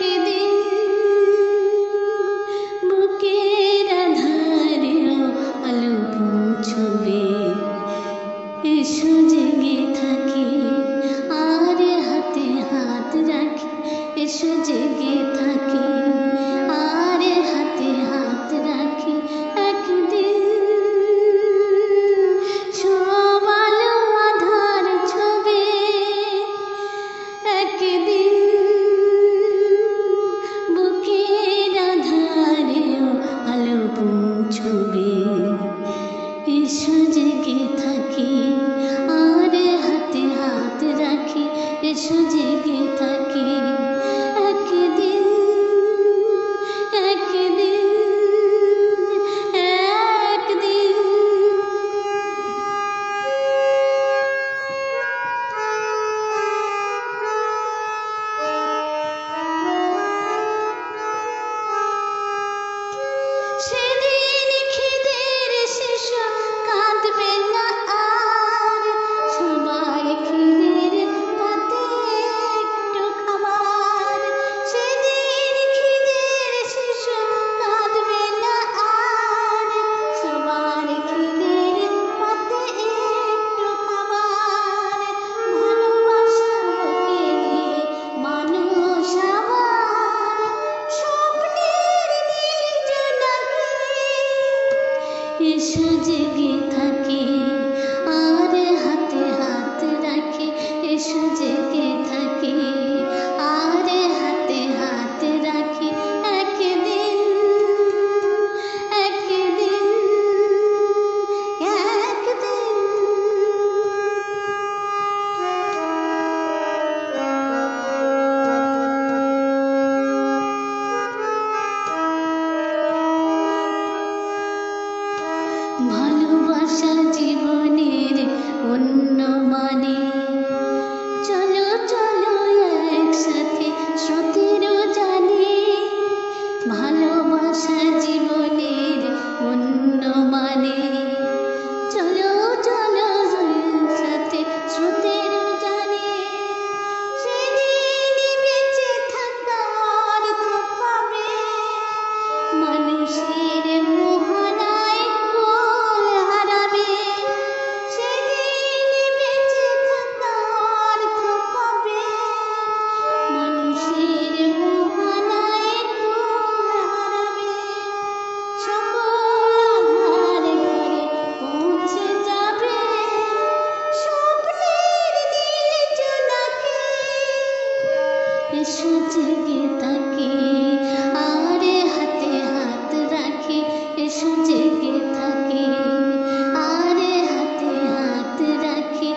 একদিন বুকের আধারেও আলো পৌঁছবে, এসো জেগে থাকি আর হাতে হাত রাখি, এসো জেগে থাকি আর হাতে হাত রাখি। একদিন সব আলো আধার ছবে, একদিন বুকের আধারেও আলো পৌঁছবে, এসো জেগে থাকি আর হাতে হাত রাখি, এসো জেগে থাকি। একদিন একদিন একদিন সেদিন খিদের শিশু কাঁদবে না আর, সবাই খিদের পাতে একটু খাবার। সেদিন খিদের শিশু কাঁদবে না আর, সবার খিদের পাতে একটু খাবার। ভালোবাসা বুকে নিয়ে মানুষ আবার স্বপ্নের নীল জোনাকি, এসো জেগে থাকি আর হাতে হাত রাখি, এসো জেগে থাকি আর হাতে হাত রাখি। একদিন একদিন একদিন ভালোবাসা জীবনের অন্য মানে, চলো চলো একসাথে স্রোতেরও জানে। ভালোবাসা জীবনের অন্য মানে, চলো চলো একসাথে স্রোতেরও জানে। সেদিন বেঁচে থাকার পাবে মানুষের মোহনায় কোল হারাবে। সেদিন বেঁচে থাকার পাবে মানুষের মোহনায় কোল হারাবে। সকল আধার ঘরে পৌঁছে যাবে স্বপ্নের নীল জোনাকি, এসো জেগে থাকি আর হাতে হাত রাখি, এসো জেগে থাকি আর হাতে হাত রাখি।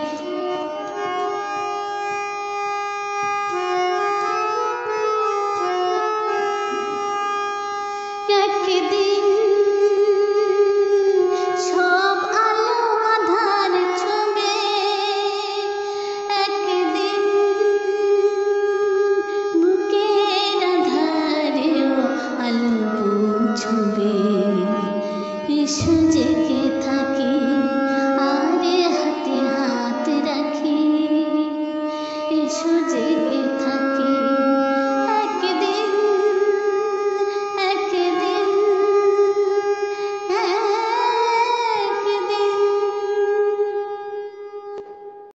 একদিন